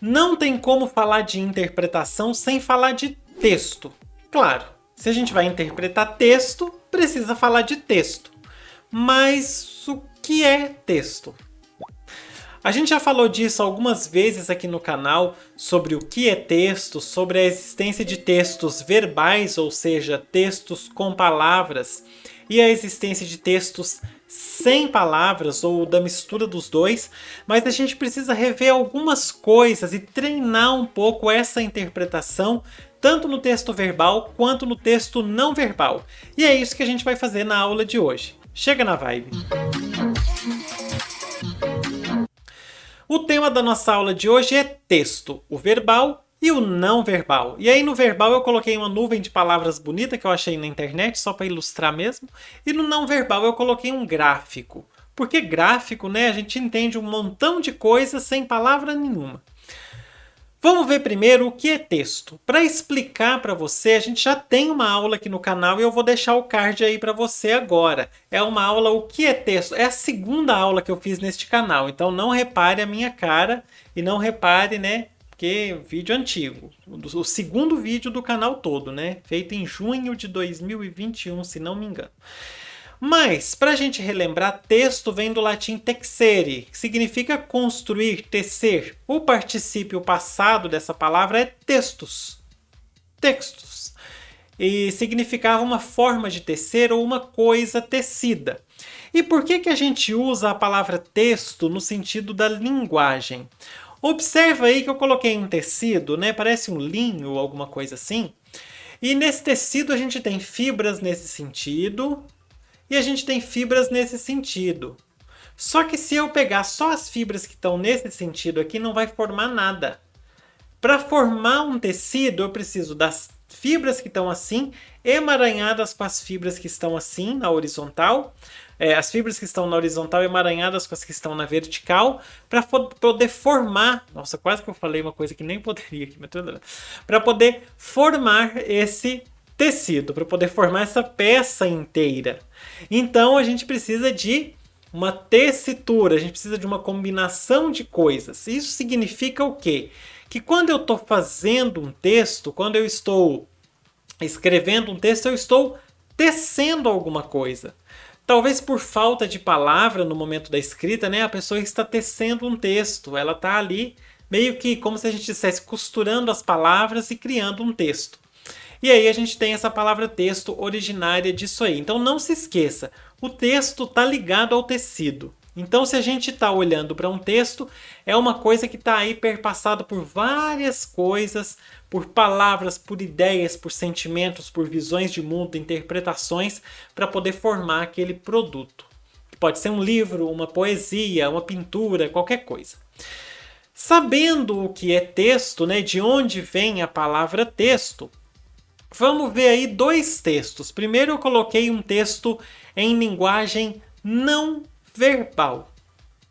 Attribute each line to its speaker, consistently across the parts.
Speaker 1: Não tem como falar de interpretação sem falar de texto. Claro, se a gente vai interpretar texto, precisa falar de texto. Mas o que é texto? A gente já falou disso algumas vezes aqui no canal, sobre o que é texto, sobre a existência de textos verbais, ou seja, textos com palavras, e a existência de textos sem palavras, ou da mistura dos dois, mas a gente precisa rever algumas coisas e treinar um pouco essa interpretação, tanto no texto verbal quanto no texto não verbal. E é isso que a gente vai fazer na aula de hoje. Chega na vibe! O tema da nossa aula de hoje é texto, o verbal e o não verbal. E aí no verbal eu coloquei uma nuvem de palavras bonita que eu achei na internet, só para ilustrar mesmo. E no não verbal eu coloquei um gráfico. Porque gráfico, né, a gente entende um montão de coisas sem palavra nenhuma. Vamos ver primeiro o que é texto. Para explicar para você, a gente já tem uma aula aqui no canal e eu vou deixar o card aí para você agora. É uma aula o que é texto. É a segunda aula que eu fiz neste canal, então não repare a minha cara e não repare, né, porque vídeo antigo. O segundo vídeo do canal todo, né, feito em junho de 2021, se não me engano. Mas, para a gente relembrar, texto vem do latim texere, que significa construir, tecer. O particípio passado dessa palavra é textus. Textos. E significava uma forma de tecer ou uma coisa tecida. E por que a gente usa a palavra texto no sentido da linguagem? Observa aí que eu coloquei um tecido, né? Parece um linho ou alguma coisa assim. E nesse tecido a gente tem fibras nesse sentido. E a gente tem fibras nesse sentido. Só que se eu pegar só as fibras que estão nesse sentido aqui, não vai formar nada. Para formar um tecido, eu preciso das fibras que estão assim, emaranhadas com as fibras que estão assim, na horizontal. As fibras que estão na horizontal emaranhadas com as que estão na vertical, para poder formar... Nossa, quase que eu falei uma coisa que nem poderia aqui, mas tudo bem. Para poder formar esse tecido, para poder formar essa peça inteira. Então a gente precisa de uma tessitura, a gente precisa de uma combinação de coisas. Isso significa o quê? Que quando eu estou fazendo um texto, quando eu estou escrevendo um texto, eu estou tecendo alguma coisa. Talvez por falta de palavra no momento da escrita, né, a pessoa está tecendo um texto, ela está ali meio que como se a gente estivesse costurando as palavras e criando um texto. E aí a gente tem essa palavra texto originária disso aí. Então não se esqueça, o texto está ligado ao tecido. Então se a gente está olhando para um texto, é uma coisa que está aí perpassada por várias coisas, por palavras, por ideias, por sentimentos, por visões de mundo, interpretações, para poder formar aquele produto. Pode ser um livro, uma poesia, uma pintura, qualquer coisa. Sabendo o que é texto, né, de onde vem a palavra texto, vamos ver aí dois textos. Primeiro eu coloquei um texto em linguagem não verbal.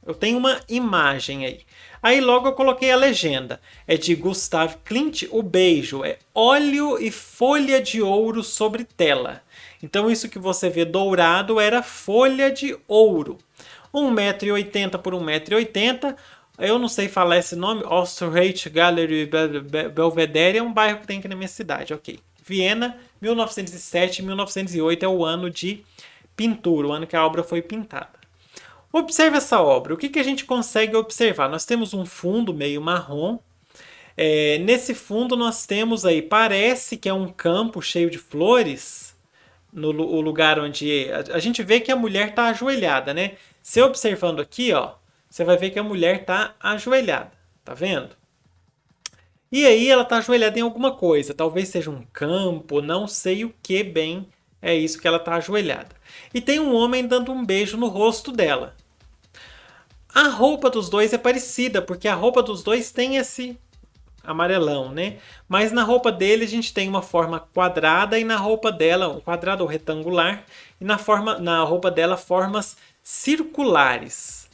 Speaker 1: Eu tenho uma imagem aí. Aí logo eu coloquei a legenda. É de Gustav Klimt, O Beijo. É óleo e folha de ouro sobre tela. Então isso que você vê dourado era folha de ouro. 1,80 m por 1,80 m. Eu não sei falar esse nome. Osterreich Gallery Belvedere é um bairro que tem aqui na minha cidade. Ok. Viena, 1907 e 1908 é o ano de pintura, o ano que a obra foi pintada. Observe essa obra. O que a gente consegue observar? Nós temos um fundo meio marrom. Nesse fundo nós temos aí, parece que é um campo cheio de flores, no lugar onde a gente vê que a mulher está ajoelhada, né? Se observando aqui, ó, você vai ver que a mulher está ajoelhada. Tá vendo? E aí ela está ajoelhada em alguma coisa, talvez seja um campo, não sei o que bem é isso que ela está ajoelhada. E tem um homem dando um beijo no rosto dela. A roupa dos dois é parecida, porque a roupa dos dois tem esse amarelão, né? Mas na roupa dele a gente tem uma forma quadrada e na roupa dela, um quadrado ou retangular, e na roupa dela formas circulares.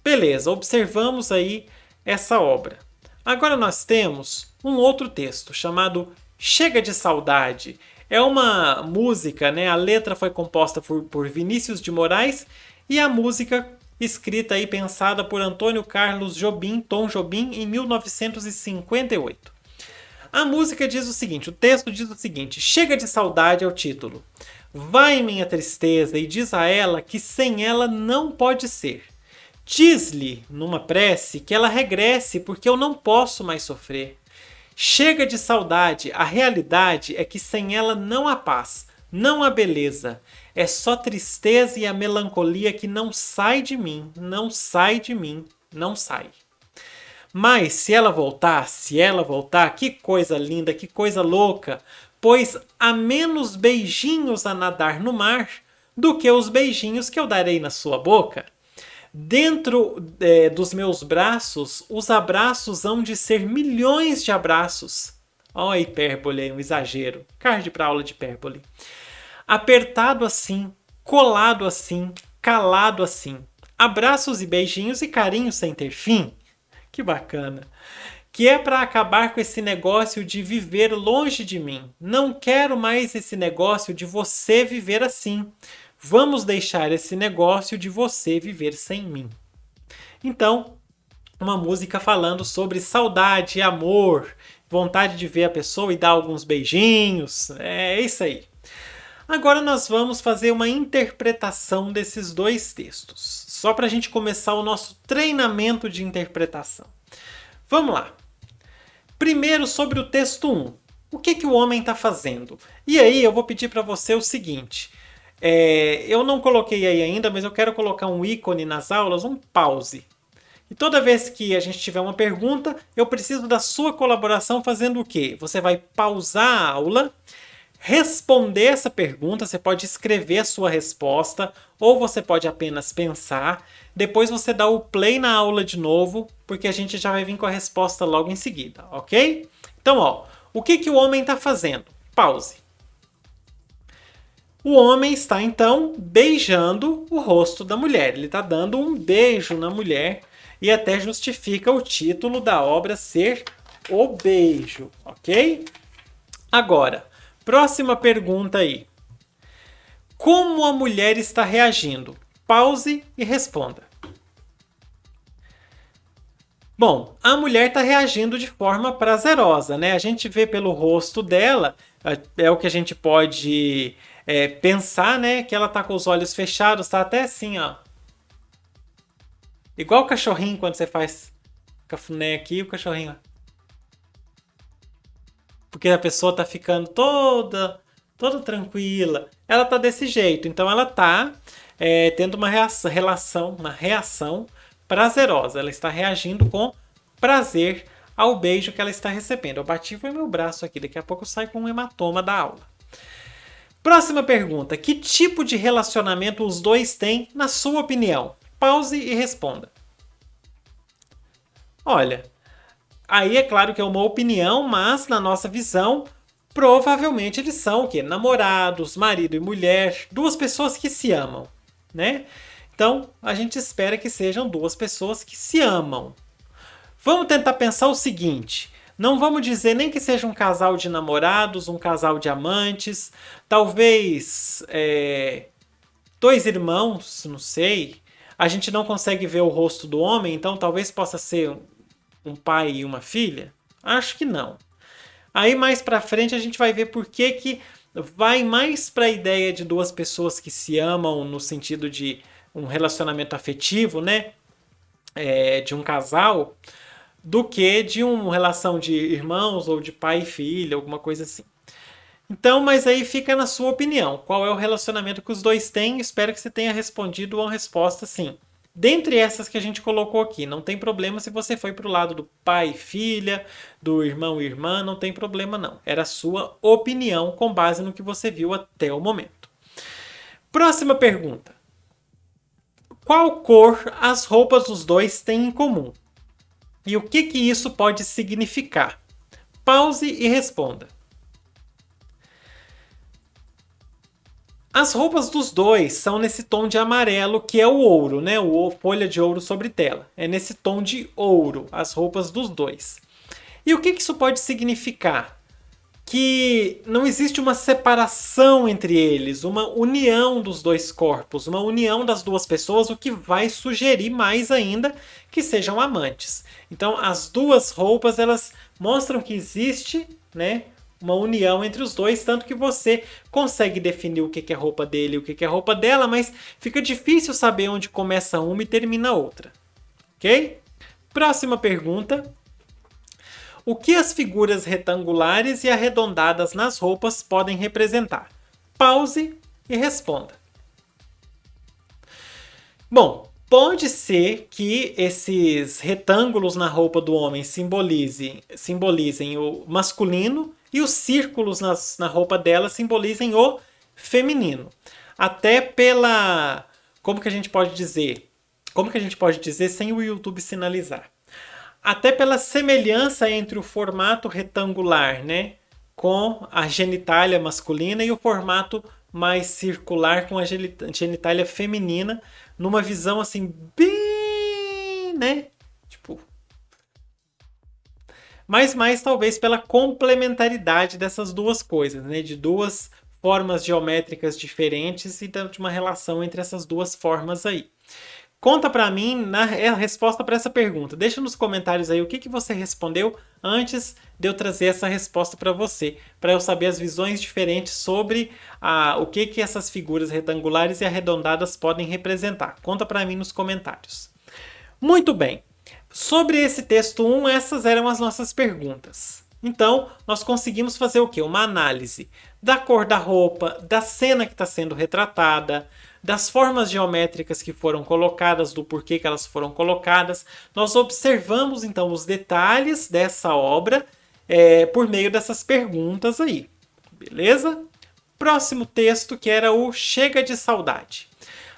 Speaker 1: Beleza, observamos aí essa obra. Agora nós temos um outro texto chamado Chega de Saudade. É uma música, né? A letra foi composta por Vinícius de Moraes e a música escrita e pensada por Antônio Carlos Jobim, Tom Jobim, em 1958. A música diz o seguinte, o texto diz o seguinte: chega de saudade é o título. Vai minha tristeza e diz a ela que sem ela não pode ser. Diz-lhe, numa prece, que ela regresse porque eu não posso mais sofrer. Chega de saudade, a realidade é que sem ela não há paz, não há beleza. É só tristeza e a melancolia que não sai de mim, não sai de mim, não sai. Mas se ela voltar, que coisa linda, que coisa louca, pois há menos beijinhos a nadar no mar do que os beijinhos que eu darei na sua boca. Dentro dos meus braços, os abraços hão de ser milhões de abraços. Ó, a hipérbole, um exagero. Card para aula de hipérbole. Apertado assim, colado assim, calado assim. Abraços e beijinhos e carinhos sem ter fim. Que bacana. Que é para acabar com esse negócio de viver longe de mim. Não quero mais esse negócio de você viver assim. Vamos deixar esse negócio de você viver sem mim. Então, uma música falando sobre saudade, amor, vontade de ver a pessoa e dar alguns beijinhos. É isso aí. Agora nós vamos fazer uma interpretação desses dois textos, só para a gente começar o nosso treinamento de interpretação. Vamos lá. Primeiro sobre o texto 1. O que o homem está fazendo? E aí eu vou pedir para você o seguinte. Eu não coloquei aí ainda, mas eu quero colocar um ícone nas aulas, um pause. E toda vez que a gente tiver uma pergunta, eu preciso da sua colaboração fazendo o quê? Você vai pausar a aula, responder essa pergunta, você pode escrever a sua resposta ou você pode apenas pensar. Depois você dá o play na aula de novo, porque a gente já vai vir com a resposta logo em seguida, ok? Então, ó, o que o homem está fazendo? Pause. O homem está, então, beijando o rosto da mulher. Ele está dando um beijo na mulher e até justifica o título da obra ser O Beijo, ok? Agora, próxima pergunta aí. Como a mulher está reagindo? Pause e responda. Bom, a mulher está reagindo de forma prazerosa, né? A gente vê pelo rosto dela, é o que a gente pode pensar, né? Que ela está com os olhos fechados, está até assim, ó. Igual o cachorrinho quando você faz cafuné aqui, o cachorrinho, ó. Porque a pessoa tá ficando toda tranquila. Ela tá desse jeito. Então ela tá tendo uma reação prazerosa. Ela está reagindo com prazer ao beijo que ela está recebendo. Eu bati foi meu braço aqui. Daqui a pouco eu saio com um hematoma da aula. Próxima pergunta. Que tipo de relacionamento os dois têm, na sua opinião? Pause e responda. Olha... Aí é claro que é uma opinião, mas na nossa visão, provavelmente eles são o quê? Namorados, marido e mulher, duas pessoas que se amam, né? Então, a gente espera que sejam duas pessoas que se amam. Vamos tentar pensar o seguinte, não vamos dizer nem que seja um casal de namorados, um casal de amantes, talvez dois irmãos, não sei. A gente não consegue ver o rosto do homem, então talvez possa ser um pai e uma filha? Acho que não. Aí mais pra frente a gente vai ver por que vai mais pra ideia de duas pessoas que se amam no sentido de um relacionamento afetivo, né? De um casal, do que de uma relação de irmãos ou de pai e filha, alguma coisa assim. Então, mas aí fica na sua opinião. Qual é o relacionamento que os dois têm? Espero que você tenha respondido uma resposta sim. Dentre essas que a gente colocou aqui, não tem problema se você foi para o lado do pai e filha, do irmão e irmã, não tem problema não. Era a sua opinião com base no que você viu até o momento. Próxima pergunta. Qual cor as roupas dos dois têm em comum? E o que isso pode significar? Pause e responda. As roupas dos dois são nesse tom de amarelo, que é o ouro, né? O folha de ouro sobre tela. É nesse tom de ouro, as roupas dos dois. E o que isso pode significar? que não existe uma separação entre eles, uma união dos dois corpos, uma união das duas pessoas, o que vai sugerir mais ainda que sejam amantes. Então, as duas roupas, elas mostram que existe, né, uma união entre os dois, tanto que você consegue definir o que é roupa dele e o que é roupa dela, mas fica difícil saber onde começa uma e termina a outra. Ok? Próxima pergunta. O que as figuras retangulares e arredondadas nas roupas podem representar? Pause e responda. Bom, pode ser que esses retângulos na roupa do homem simbolizem o masculino e os círculos na roupa dela simbolizem o feminino. Até pela... Como que a gente pode dizer? Como que a gente pode dizer sem o YouTube sinalizar? Até pela semelhança entre o formato retangular, né, com a genitália masculina e o formato mais circular com a genitália feminina, numa visão assim bem, né, tipo, mas mais talvez pela complementaridade dessas duas coisas, né, de duas formas geométricas diferentes e de uma relação entre essas duas formas aí. Conta pra mim a resposta para essa pergunta. Deixa nos comentários aí o que você respondeu antes de eu trazer essa resposta para você, para eu saber as visões diferentes sobre o que essas figuras retangulares e arredondadas podem representar. Conta pra mim nos comentários. Muito bem. Sobre esse texto 1, essas eram as nossas perguntas. Então, nós conseguimos fazer o quê? Uma análise da cor da roupa, da cena que está sendo retratada, das formas geométricas que foram colocadas, do porquê que elas foram colocadas. Nós observamos, então, os detalhes dessa obra por meio dessas perguntas aí. Beleza? Próximo texto, que era o Chega de Saudade.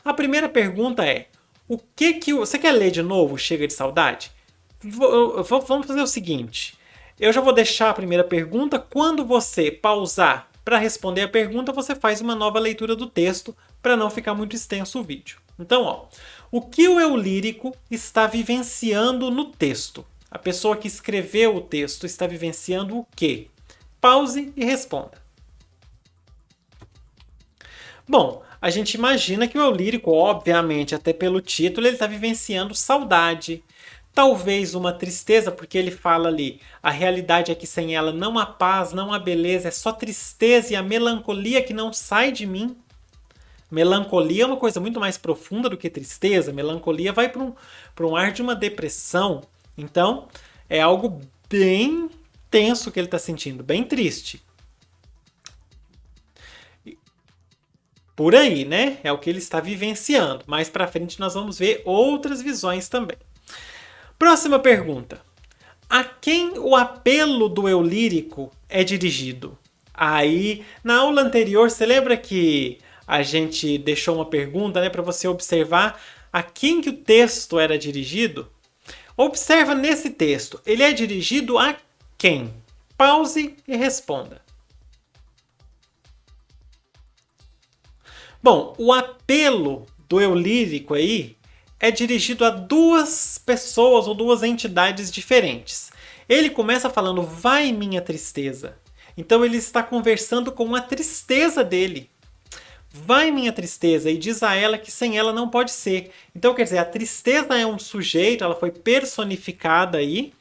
Speaker 1: A primeira pergunta é: o que que... Você quer ler de novo Chega de Saudade? Vamos fazer o seguinte. Eu já vou deixar a primeira pergunta. Quando você pausar para responder a pergunta, você faz uma nova leitura do texto para não ficar muito extenso o vídeo. Então, ó, o que o eu lírico está vivenciando no texto? A pessoa que escreveu o texto está vivenciando o quê? Pause e responda. Bom, a gente imagina que o eu lírico, obviamente, até pelo título, ele está vivenciando saudade. Talvez uma tristeza, porque ele fala ali, a realidade é que sem ela não há paz, não há beleza, é só tristeza e a melancolia que não sai de mim. Melancolia é uma coisa muito mais profunda do que tristeza. Melancolia vai para um ar de uma depressão. Então, é algo bem tenso que ele está sentindo, bem triste. Por aí, né? É o que ele está vivenciando. Mais para frente nós vamos ver outras visões também. Próxima pergunta. A quem o apelo do eu lírico é dirigido? Aí, na aula anterior, você lembra que a gente deixou uma pergunta, né, para você observar a quem que o texto era dirigido? Observa nesse texto. Ele é dirigido a quem? Pause e responda. Bom, o apelo do eu lírico aí é dirigido a duas pessoas ou duas entidades diferentes. Ele começa falando, vai minha tristeza. Então ele está conversando com a tristeza dele. Vai minha tristeza, e diz a ela que sem ela não pode ser. Então quer dizer, a tristeza é um sujeito, ela foi personificada aí.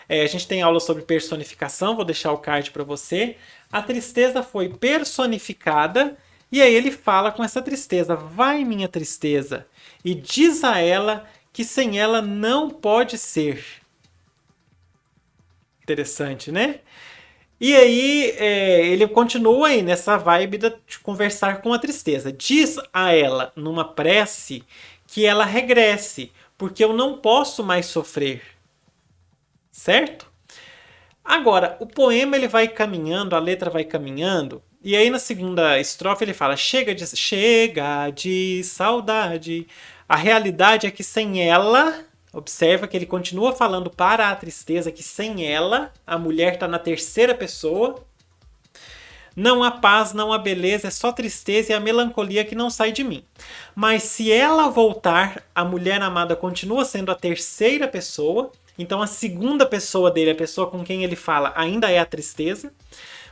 Speaker 1: A gente tem aula sobre personificação, vou deixar o card para você. A tristeza foi personificada. E aí ele fala com essa tristeza, vai minha tristeza, e diz a ela que sem ela não pode ser. Interessante, né? E aí ele continua aí nessa vibe de conversar com a tristeza. Diz a ela, numa prece, que ela regresse, porque eu não posso mais sofrer. Certo? Agora, o poema ele vai caminhando, a letra vai caminhando, e aí na segunda estrofe ele fala, chega de saudade. A realidade é que sem ela, observa que ele continua falando para a tristeza que sem ela, a mulher está na terceira pessoa. Não há paz, não há beleza, é só tristeza e a melancolia que não sai de mim. Mas se ela voltar, a mulher amada continua sendo a terceira pessoa. Então a segunda pessoa dele, a pessoa com quem ele fala, ainda é a tristeza.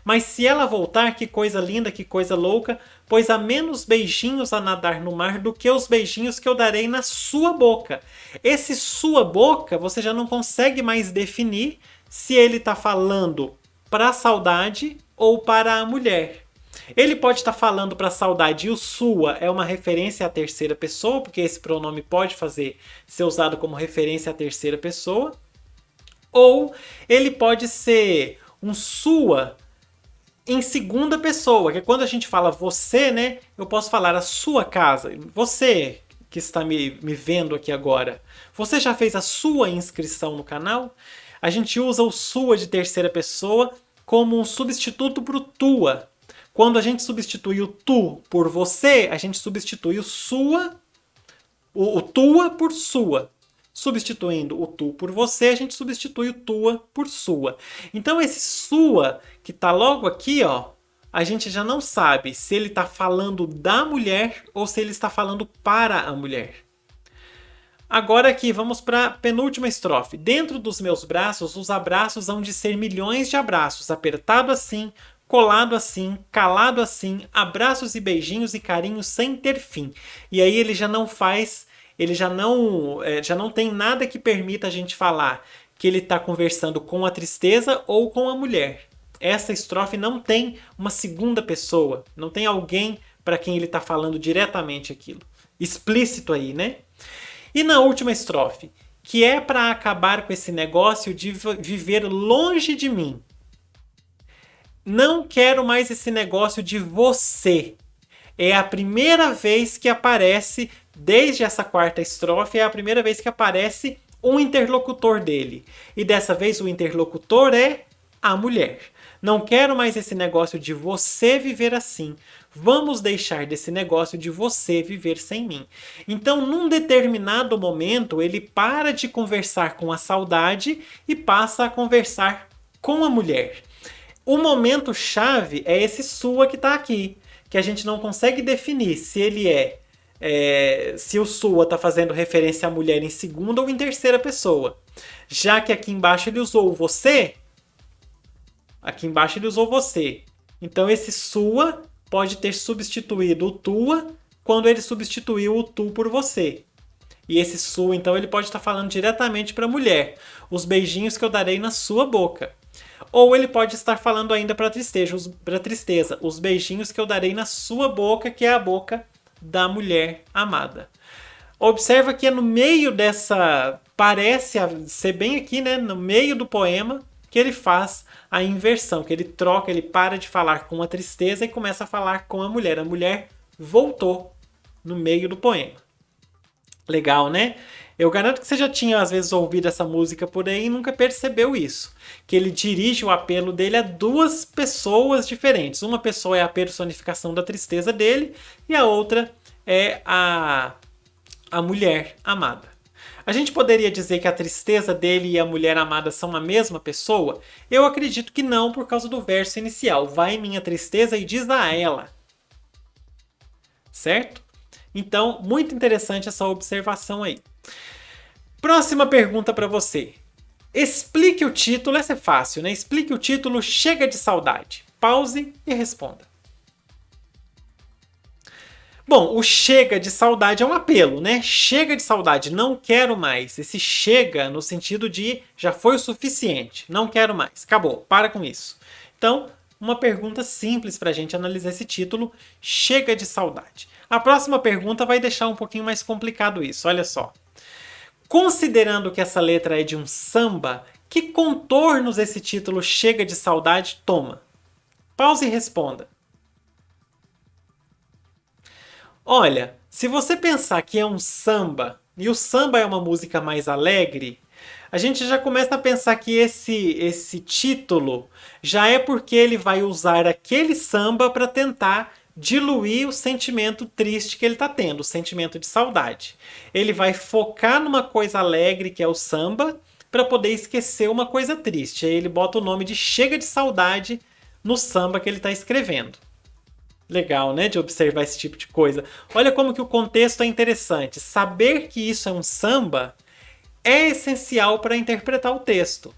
Speaker 1: Mas se ela voltar, que coisa linda, que coisa louca, pois há menos beijinhos a nadar no mar do que os beijinhos que eu darei na sua boca. Esse sua boca, você já não consegue mais definir se ele está falando para a saudade ou para a mulher. Ele pode estar falando para a saudade e o sua é uma referência à terceira pessoa, porque esse pronome pode ser usado como referência à terceira pessoa. Ou ele pode ser um sua em segunda pessoa, que é quando a gente fala você, né? Eu posso falar a sua casa. Você que está me vendo aqui agora, você já fez a sua inscrição no canal? A gente usa o sua de terceira pessoa como um substituto para o tua. Quando a gente substitui o tu por você, a gente substitui o sua, o tua por sua. Substituindo o tu por você, a gente substitui o tua por sua. Então esse sua que está logo aqui, ó, a gente já não sabe se ele está falando da mulher ou se ele está falando para a mulher. Agora aqui, vamos para a penúltima estrofe. Dentro dos meus braços, os abraços hão de ser milhões de abraços, apertado assim, colado assim, calado assim, abraços e beijinhos e carinhos sem ter fim. E aí ele já não faz, ele já não tem nada que permita a gente falar que ele está conversando com a tristeza ou com a mulher. Essa estrofe não tem uma segunda pessoa, não tem alguém para quem ele está falando diretamente aquilo. Explícito aí, né? E na última estrofe, que é para acabar com esse negócio de viver longe de mim. Não quero mais esse negócio de você. É a primeira vez que aparece, desde essa quarta estrofe, é a primeira vez que aparece um interlocutor dele. E dessa vez o interlocutor é a mulher. Não quero mais esse negócio de você viver assim. Vamos deixar desse negócio de você viver sem mim. Então, num determinado momento, ele para de conversar com a saudade e passa a conversar com a mulher. O momento chave é esse sua que está aqui, que a gente não consegue definir se ele se o sua está fazendo referência à mulher em segunda ou em terceira pessoa. Já que aqui embaixo ele usou o você, aqui embaixo ele usou você. Então esse sua pode ter substituído o tua quando ele substituiu o tu por você. E esse sua, então, ele pode estar falando diretamente para a mulher. Os beijinhos que eu darei na sua boca. Ou ele pode estar falando ainda para a tristeza. Os beijinhos que eu darei na sua boca, que é a boca da mulher amada. Observa que é no meio dessa... Parece ser bem aqui, né? No meio do poema, que ele faz a inversão, que ele troca, ele para de falar com a tristeza e começa a falar com a mulher. A mulher voltou no meio do poema. Legal, né? Eu garanto que você já tinha, às vezes, ouvido essa música por aí e nunca percebeu isso. Que ele dirige o apelo dele a duas pessoas diferentes. Uma pessoa é a personificação da tristeza dele e a outra é a mulher amada. A gente poderia dizer que a tristeza dele e a mulher amada são a mesma pessoa? Eu acredito que não, por causa do verso inicial. Vai minha tristeza e diz a ela. Certo? Então, muito interessante essa observação aí. Próxima pergunta para você. Explique o título, essa é fácil, né? Explique o título Chega de Saudade. Pause e responda. Bom, o chega de saudade é um apelo, né? Chega de saudade, não quero mais. Esse chega no sentido de já foi o suficiente, não quero mais, acabou, para com isso. Então, uma pergunta simples para a gente analisar esse título, Chega de Saudade. A próxima pergunta vai deixar um pouquinho mais complicado isso, olha só. Considerando que essa letra é de um samba, que contornos esse título Chega de Saudade toma? Pause e responda. Olha, se você pensar que é um samba, e o samba é uma música mais alegre, a gente já começa a pensar que esse título já é porque ele vai usar aquele samba para tentar diluir o sentimento triste que ele está tendo, o sentimento de saudade. Ele vai focar numa coisa alegre, que é o samba, para poder esquecer uma coisa triste. Aí ele bota o nome de Chega de Saudade no samba que ele está escrevendo. Legal, né? De observar esse tipo de coisa. Olha como que o contexto é interessante. Saber que isso é um samba é essencial para interpretar o texto.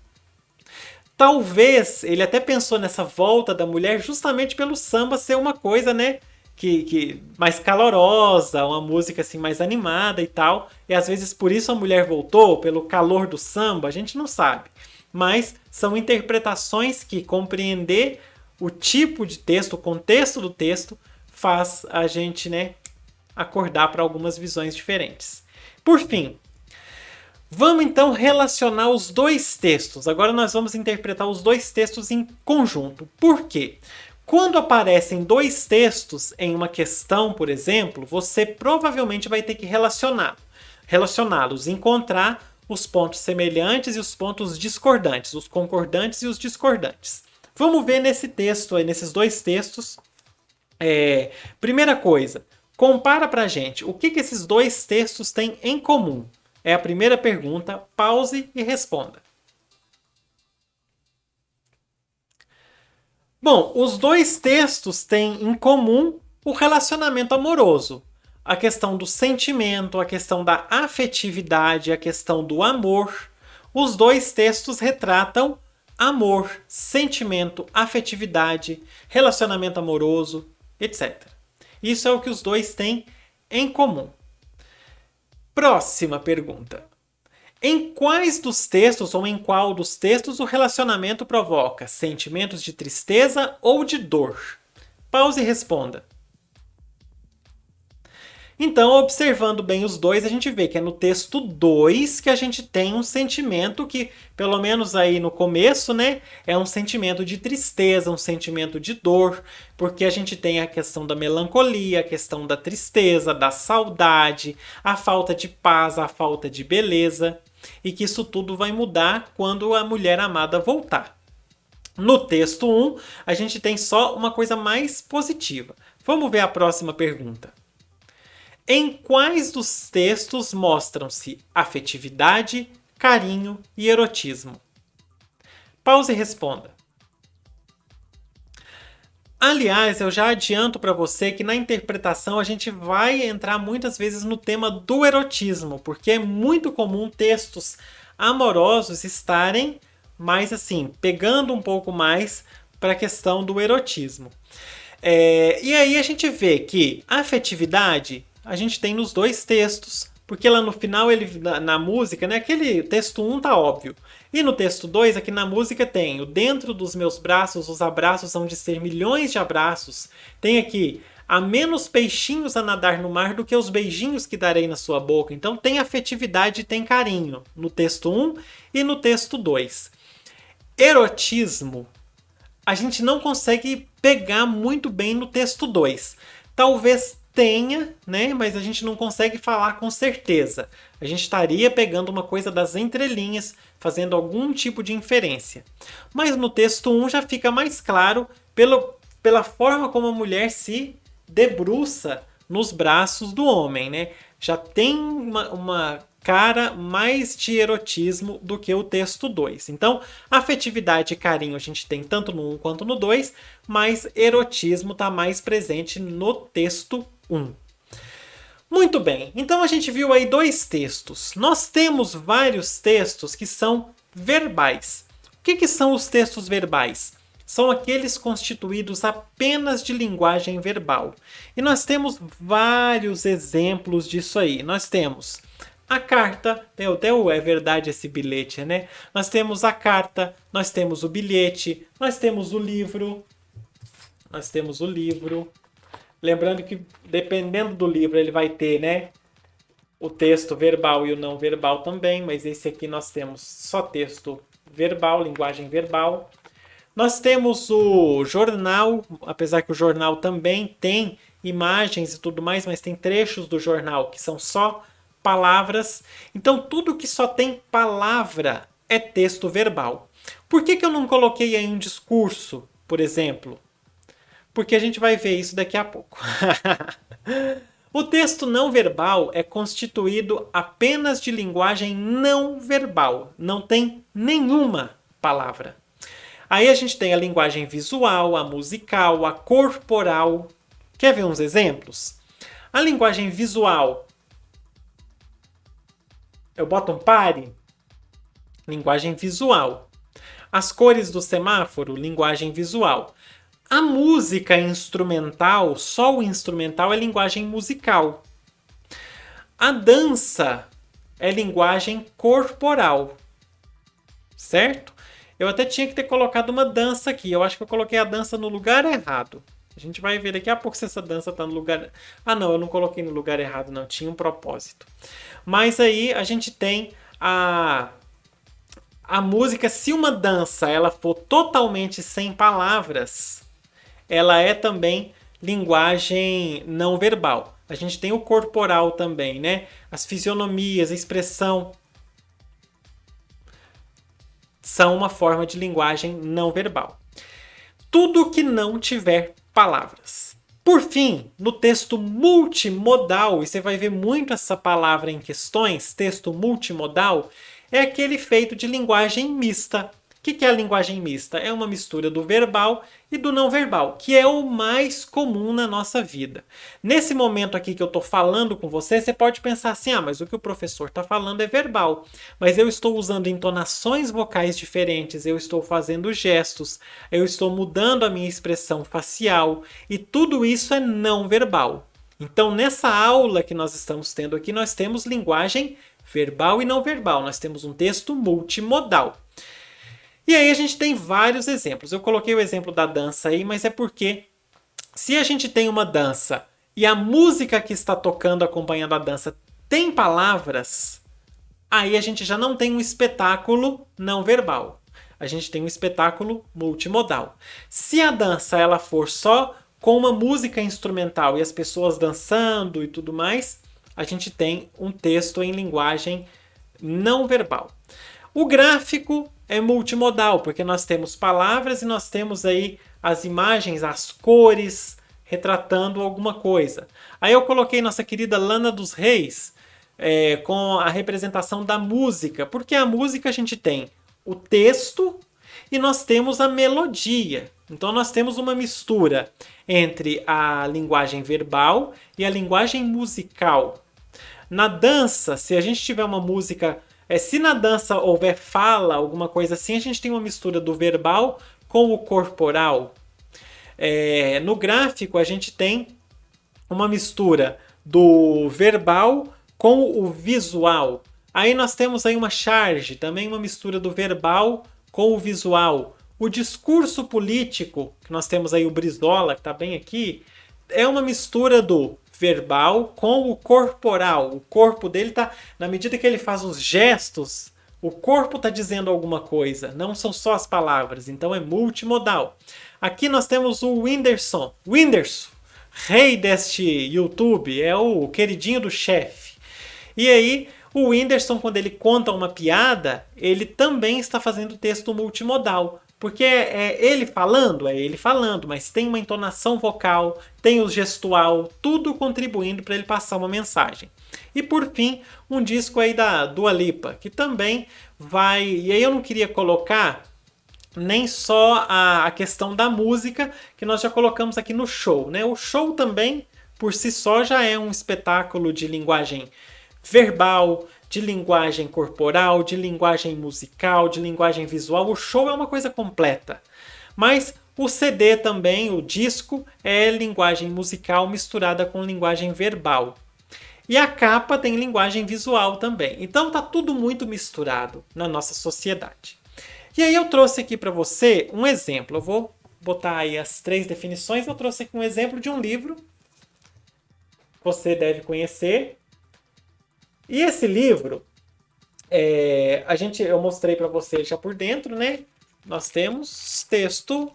Speaker 1: Talvez ele até pensou nessa volta da mulher justamente pelo samba ser uma coisa, né? Que mais calorosa, uma música assim mais animada e tal. E às vezes por isso a mulher voltou, pelo calor do samba, a gente não sabe. Mas são interpretações que compreender o tipo de texto, o contexto do texto, faz a gente, né, acordar para algumas visões diferentes. Por fim, vamos então relacionar os dois textos. Agora nós vamos interpretar os dois textos em conjunto. Por quê? Quando aparecem dois textos em uma questão, por exemplo, você provavelmente vai ter que relacioná-los, encontrar os pontos semelhantes e os pontos discordantes, os concordantes e os discordantes. Vamos ver nesse texto, nesses dois textos. Primeira coisa, compara pra gente o que esses dois textos têm em comum. É a primeira pergunta, pause e responda. Bom, os dois textos têm em comum o relacionamento amoroso. A questão do sentimento, a questão da afetividade, a questão do amor. Os dois textos retratam amor, sentimento, afetividade, relacionamento amoroso, etc. Isso é o que os dois têm em comum. Próxima pergunta. Em quais dos textos ou em qual dos textos o relacionamento provoca sentimentos de tristeza ou de dor? Pause e responda. Então, observando bem os dois, a gente vê que é no texto 2 que a gente tem um sentimento que, pelo menos aí no começo, né, é um sentimento de tristeza, um sentimento de dor, porque a gente tem a questão da melancolia, a questão da tristeza, da saudade, a falta de paz, a falta de beleza, e que isso tudo vai mudar quando a mulher amada voltar. No texto 1, a gente tem só uma coisa mais positiva. Vamos ver a próxima pergunta. Em quais dos textos mostram-se afetividade, carinho e erotismo? Pause e responda. Aliás, eu já adianto para você que na interpretação a gente vai entrar muitas vezes no tema do erotismo, porque é muito comum textos amorosos estarem mais assim, pegando um pouco mais para a questão do erotismo. E aí a gente vê que a afetividade a gente tem nos dois textos, porque lá no final, na música, né, aquele texto 1 tá óbvio. E no texto 2, aqui na música tem o dentro dos meus braços, os abraços hão de ser milhões de abraços. Tem aqui, há menos peixinhos a nadar no mar do que os beijinhos que darei na sua boca. Então tem afetividade e tem carinho no texto 1 e no texto 2. Erotismo, a gente não consegue pegar muito bem no texto 2. Talvez tenha, né? Mas a gente não consegue falar com certeza. A gente estaria pegando uma coisa das entrelinhas, fazendo algum tipo de inferência. Mas no texto 1 já fica mais claro pela forma como a mulher se debruça nos braços do homem, né? Já tem uma cara mais de erotismo do que o texto 2. Então, afetividade e carinho a gente tem tanto no 1 quanto no 2, mas erotismo está mais presente no texto 1. Muito bem, então a gente viu aí dois textos. Nós temos vários textos que são verbais. O que são os textos verbais? São aqueles constituídos apenas de linguagem verbal. E nós temos vários exemplos disso aí. Nós temos a carta, é verdade esse bilhete, né? Nós temos a carta, nós temos o bilhete, nós temos o livro. Lembrando que dependendo do livro ele vai ter, né, o texto verbal e o não verbal também, mas esse aqui nós temos só texto verbal, linguagem verbal. Nós temos o jornal, apesar que o jornal também tem imagens e tudo mais, mas tem trechos do jornal que são só palavras. Então tudo que só tem palavra é texto verbal. Por que eu não coloquei aí um discurso, por exemplo? Porque a gente vai ver isso daqui a pouco. O texto não verbal é constituído apenas de linguagem não verbal. Não tem nenhuma palavra. Aí a gente tem a linguagem visual, a musical, a corporal. Quer ver uns exemplos? A linguagem visual. Eu boto um pare. Linguagem visual. As cores do semáforo, linguagem visual. A música instrumental, só o instrumental é linguagem musical. A dança é linguagem corporal, certo? Eu até tinha que ter colocado uma dança aqui. Eu acho que eu coloquei a dança no lugar errado. A gente vai ver daqui a pouco se essa dança está no lugar... Ah, não, eu não coloquei no lugar errado, não. Tinha um propósito. Mas aí a gente tem a música. Se uma dança ela for totalmente sem palavras, ela é também linguagem não verbal. A gente tem o corporal também, né? As fisionomias, a expressão são uma forma de linguagem não verbal. Tudo que não tiver palavras. Por fim, no texto multimodal, e você vai ver muito essa palavra em questões, texto multimodal, é aquele feito de linguagem mista. O que é a linguagem mista? É uma mistura do verbal e do não verbal, que é o mais comum na nossa vida. Nesse momento aqui que eu estou falando com você, você pode pensar assim, mas o que o professor está falando é verbal. Mas eu estou usando entonações vocais diferentes, eu estou fazendo gestos, eu estou mudando a minha expressão facial, e tudo isso é não verbal. Então, nessa aula que nós estamos tendo aqui, nós temos linguagem verbal e não verbal. Nós temos um texto multimodal. E aí a gente tem vários exemplos. Eu coloquei o exemplo da dança aí, mas é porque se a gente tem uma dança e a música que está tocando acompanhando a dança tem palavras, aí a gente já não tem um espetáculo não verbal. A gente tem um espetáculo multimodal. Se a dança ela for só com uma música instrumental e as pessoas dançando e tudo mais, a gente tem um texto em linguagem não verbal. O gráfico é multimodal, porque nós temos palavras e nós temos aí as imagens, as cores, retratando alguma coisa. Aí eu coloquei nossa querida Lana dos Reis com a representação da música, porque a música a gente tem o texto e nós temos a melodia. Então nós temos uma mistura entre a linguagem verbal e a linguagem musical. Na dança, se a gente tiver uma música... se na dança houver fala, alguma coisa assim, a gente tem uma mistura do verbal com o corporal. No gráfico, a gente tem uma mistura do verbal com o visual. Aí nós temos aí uma charge, também uma mistura do verbal com o visual. O discurso político, que nós temos aí o Brizola, que está bem aqui, é uma mistura do verbal com o corporal. O corpo dele tá, na medida que ele faz os gestos, o corpo está dizendo alguma coisa, não são só as palavras, então é multimodal. Aqui nós temos o Whindersson, rei deste YouTube, é o queridinho do chefe. E aí, o Whindersson, quando ele conta uma piada, ele também está fazendo texto multimodal. Porque é ele falando, mas tem uma entonação vocal, tem o gestual, tudo contribuindo para ele passar uma mensagem. E por fim, um disco aí da Dua Lipa, que também vai... E aí eu não queria colocar nem só a questão da música, que nós já colocamos aqui no show, né? O show também, por si só, já é um espetáculo de linguagem verbal, de linguagem corporal, de linguagem musical, de linguagem visual. O show é uma coisa completa. Mas o CD também, o disco, é linguagem musical misturada com linguagem verbal. E a capa tem linguagem visual também. Então tá tudo muito misturado na nossa sociedade. E aí eu trouxe aqui para você um exemplo. Eu vou botar aí as 3 definições. Eu trouxe aqui um exemplo de um livro que você deve conhecer. E esse livro, eu mostrei para você já por dentro, né? Nós temos texto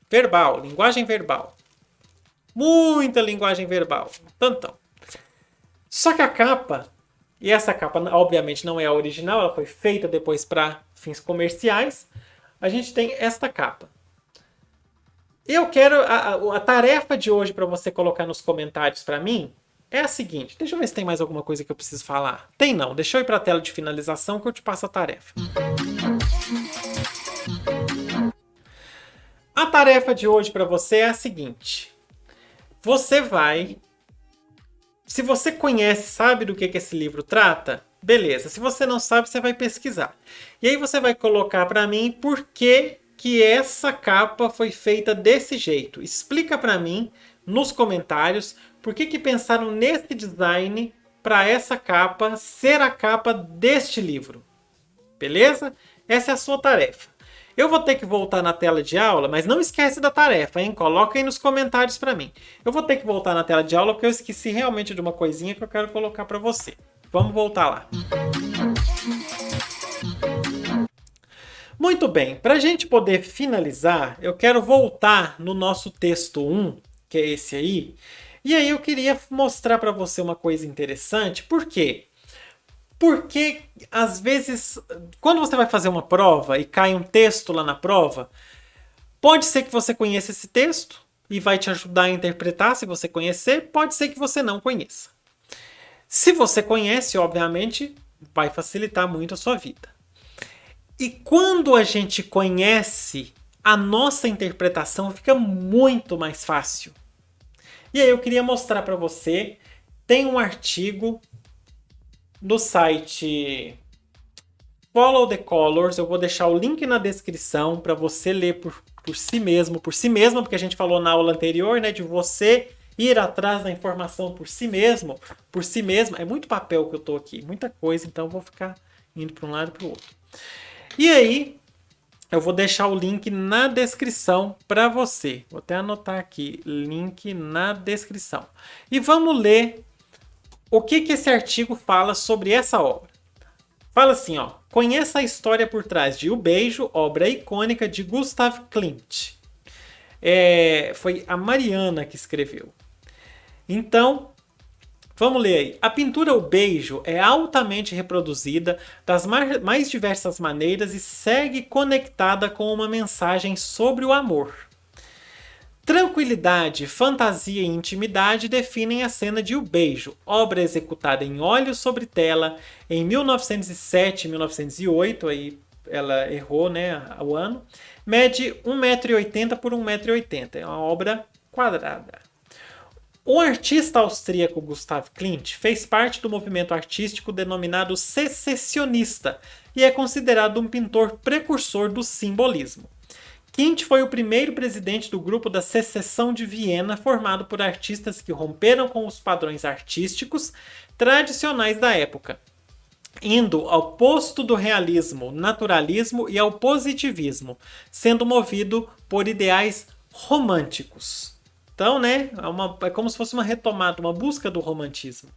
Speaker 1: verbal, linguagem verbal. Muita linguagem verbal. Tantão. Só que a capa, e essa capa obviamente não é a original, ela foi feita depois para fins comerciais, a gente tem esta capa. Eu quero, a tarefa de hoje para você colocar nos comentários para mim, é a seguinte, deixa eu ver se tem mais alguma coisa que eu preciso falar. Tem não, deixa eu ir para a tela de finalização que eu te passo a tarefa. A tarefa de hoje para você é a seguinte. Você vai... Se você conhece, sabe do que esse livro trata, Beleza, se você não sabe, você vai pesquisar. E aí você vai colocar para mim por que que essa capa foi feita desse jeito. Explica para mim nos comentários por que que pensaram nesse design para essa capa ser a capa deste livro. Beleza? Essa é a sua tarefa. Eu vou ter que voltar na tela de aula, mas não esquece da tarefa, hein? Coloca aí nos comentários para mim. Eu vou ter que voltar na tela de aula porque eu esqueci realmente de uma coisinha que eu quero colocar para você. Vamos voltar lá. Muito bem, para a gente poder finalizar, eu quero voltar no nosso texto 1, que é esse aí. E aí eu queria mostrar para você uma coisa interessante. Por quê? Porque, às vezes, quando você vai fazer uma prova e cai um texto lá na prova, pode ser que você conheça esse texto e vai te ajudar a interpretar se você conhecer, pode ser que você não conheça. Se você conhece, obviamente, vai facilitar muito a sua vida. E quando a gente conhece, a nossa interpretação fica muito mais fácil. E aí eu queria mostrar para você, tem um artigo no site Follow the Colors, eu vou deixar o link na descrição para você ler por si mesmo, porque a gente falou na aula anterior, né, de você ir atrás da informação por si mesmo, é muito papel que eu tô aqui, muita coisa, então eu vou ficar indo para um lado e para o outro. E aí, eu vou deixar o link na descrição para você. Vou até anotar aqui, link na descrição. E vamos ler o que esse artigo fala sobre essa obra. Fala assim, ó. Conheça a história por trás de O Beijo, obra icônica de Gustav Klimt. Foi a Mariana que escreveu. Então, vamos ler aí. A pintura O Beijo é altamente reproduzida das mais diversas maneiras e segue conectada com uma mensagem sobre o amor. Tranquilidade, fantasia e intimidade definem a cena de O Beijo, obra executada em óleo sobre tela em 1907 e 1908, aí ela errou, né, o ano, mede 1,80 m por 1,80 m, é uma obra quadrada. O artista austríaco Gustav Klimt fez parte do movimento artístico denominado secessionista e é considerado um pintor precursor do simbolismo. Klimt foi o primeiro presidente do grupo da Secessão de Viena, formado por artistas que romperam com os padrões artísticos tradicionais da época, indo ao posto do realismo, naturalismo e ao positivismo, sendo movido por ideais românticos. Então, né, é como se fosse uma retomada, uma busca do romantismo.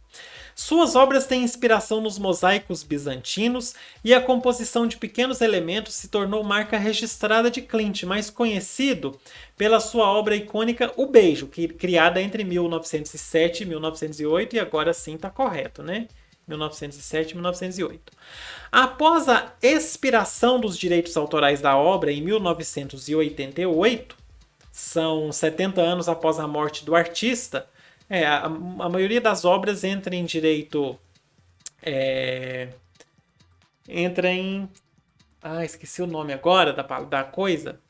Speaker 1: Suas obras têm inspiração nos mosaicos bizantinos e a composição de pequenos elementos se tornou marca registrada de Klimt, mais conhecido pela sua obra icônica O Beijo, criada entre 1907 e 1908, e agora sim está correto, né? 1907 e 1908. Após a expiração dos direitos autorais da obra em 1988, são 70 anos após a morte do artista, a maioria das obras entra em direito... esqueci o nome agora da coisa.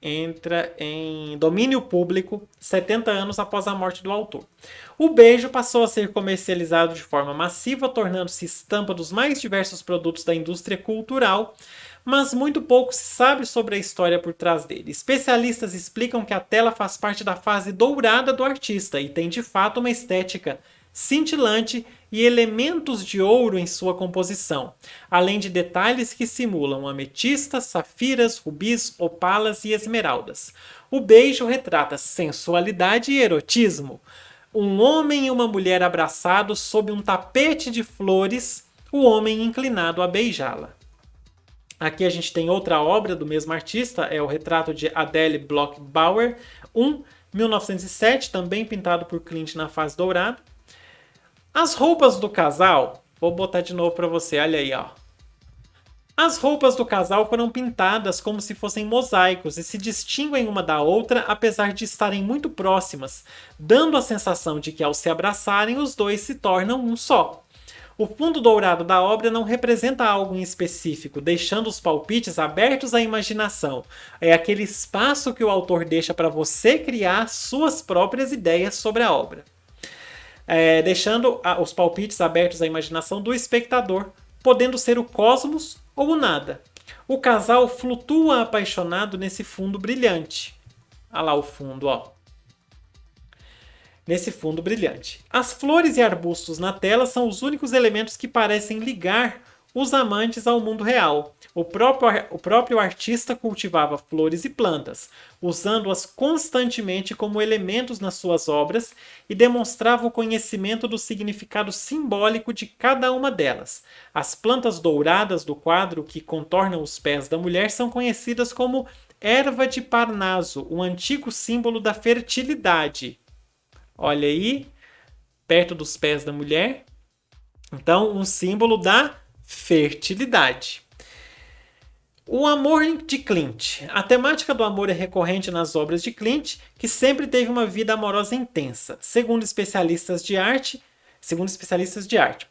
Speaker 1: Entra em domínio público 70 anos após a morte do autor. O Beijo passou a ser comercializado de forma massiva, tornando-se estampa dos mais diversos produtos da indústria cultural, mas muito pouco se sabe sobre a história por trás dele. Especialistas explicam que a tela faz parte da fase dourada do artista e tem de fato uma estética cintilante e elementos de ouro em sua composição, além de detalhes que simulam ametistas, safiras, rubis, opalas e esmeraldas. O Beijo retrata sensualidade e erotismo. Um homem e uma mulher abraçados sob um tapete de flores, o homem inclinado a beijá-la. Aqui a gente tem outra obra do mesmo artista, é o retrato de Adele Bloch-Bauer, 1907, também pintado por Klimt na fase dourada. As roupas do casal, vou botar de novo para você, olha aí, ó. As roupas do casal foram pintadas como se fossem mosaicos e se distinguem uma da outra, apesar de estarem muito próximas, dando a sensação de que ao se abraçarem os dois se tornam um só. O fundo dourado da obra não representa algo em específico, deixando os palpites abertos à imaginação. É aquele espaço que o autor deixa para você criar suas próprias ideias sobre a obra. deixando os palpites abertos à imaginação do espectador, podendo ser o cosmos ou o nada. O casal flutua apaixonado nesse fundo brilhante. Olha lá o fundo, ó. Nesse fundo brilhante. As flores e arbustos na tela são os únicos elementos que parecem ligar os amantes ao mundo real. O próprio artista cultivava flores e plantas, usando-as constantemente como elementos nas suas obras e demonstrava o conhecimento do significado simbólico de cada uma delas. As plantas douradas do quadro que contornam os pés da mulher são conhecidas como erva de Parnaso, um antigo símbolo da fertilidade. Olha aí, perto dos pés da mulher. Então, um símbolo da fertilidade. O amor de Klimt. A temática do amor é recorrente nas obras de Klimt, que sempre teve uma vida amorosa intensa, segundo especialistas de arte.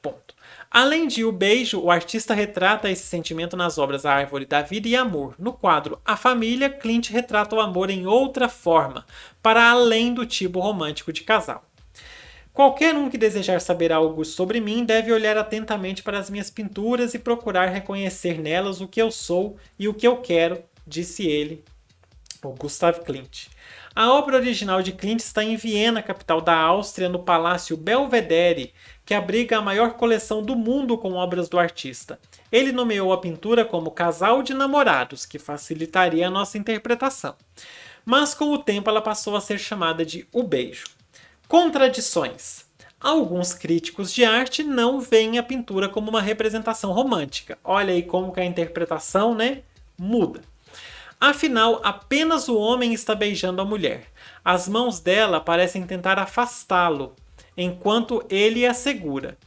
Speaker 1: Ponto. Além de O Beijo, o artista retrata esse sentimento nas obras A Árvore da Vida e Amor. No quadro A Família, Klimt retrata o amor em outra forma, para além do tipo romântico de casal. Qualquer um que desejar saber algo sobre mim deve olhar atentamente para as minhas pinturas e procurar reconhecer nelas o que eu sou e o que eu quero, disse ele, o Gustav Klimt. A obra original de Klimt está em Viena, capital da Áustria, no Palácio Belvedere, que abriga a maior coleção do mundo com obras do artista. Ele nomeou a pintura como Casal de Namorados, que facilitaria a nossa interpretação. Mas com o tempo ela passou a ser chamada de O Beijo. Contradições. Alguns críticos de arte não veem a pintura como uma representação romântica. Olha aí como que a interpretação, muda. Afinal, apenas o homem está beijando a mulher. As mãos dela parecem tentar afastá-lo, enquanto ele a segura.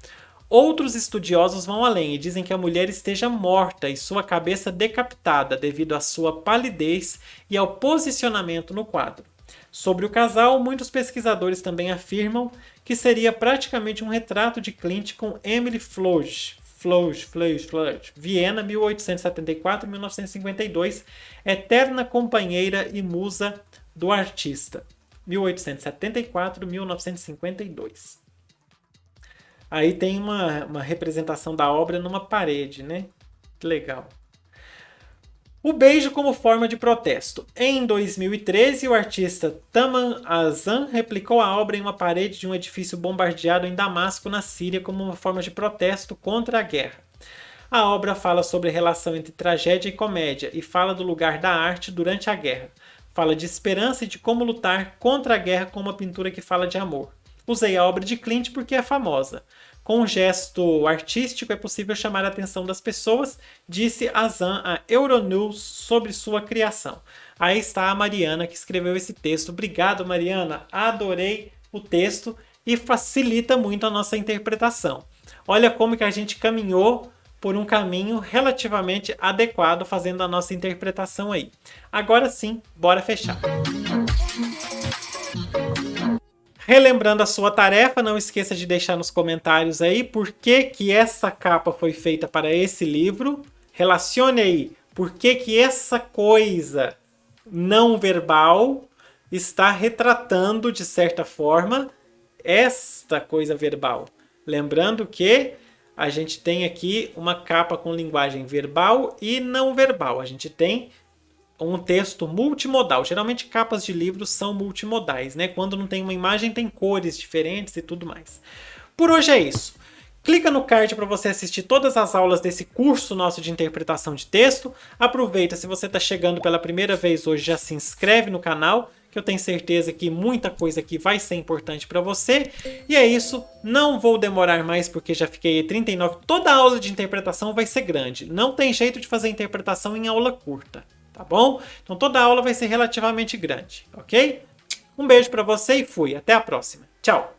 Speaker 1: Outros estudiosos vão além e dizem que a mulher esteja morta e sua cabeça decapitada devido à sua palidez e ao posicionamento no quadro. Sobre o casal, muitos pesquisadores também afirmam que seria praticamente um retrato de Klimt com Emily Floge, Viena, 1874-1952, eterna companheira e musa do artista. 1874-1952. Aí tem uma representação da obra numa parede, né? Que legal. O beijo como forma de protesto. Em 2013, o artista Taman Azan replicou a obra em uma parede de um edifício bombardeado em Damasco, na Síria, como uma forma de protesto contra a guerra. A obra fala sobre a relação entre tragédia e comédia e fala do lugar da arte durante a guerra. Fala de esperança e de como lutar contra a guerra com uma pintura que fala de amor. Usei a obra de Klimt porque é famosa. Com um gesto artístico é possível chamar a atenção das pessoas, disse Azan a Euronews sobre sua criação. Aí está a Mariana que escreveu esse texto. Obrigado, Mariana. Adorei o texto e facilita muito a nossa interpretação. Olha como que a gente caminhou por um caminho relativamente adequado fazendo a nossa interpretação aí. Agora sim, bora fechar. Relembrando a sua tarefa, não esqueça de deixar nos comentários aí por que essa capa foi feita para esse livro. Relacione aí por que essa coisa não verbal está retratando, de certa forma, esta coisa verbal. Lembrando que a gente tem aqui uma capa com linguagem verbal e não verbal. A gente tem um texto multimodal. Geralmente capas de livros são multimodais, né? Quando não tem uma imagem, tem cores diferentes e tudo mais. Por hoje é isso. Clica no card para você assistir todas as aulas desse curso nosso de interpretação de texto. Aproveita, se você está chegando pela primeira vez hoje, já se inscreve no canal, que eu tenho certeza que muita coisa aqui vai ser importante para você. E é isso, não vou demorar mais porque já fiquei 39. Toda aula de interpretação vai ser grande. Não tem jeito de fazer interpretação em aula curta. Tá bom? Então toda aula vai ser relativamente grande, ok? Um beijo para você e fui. Até a próxima. Tchau!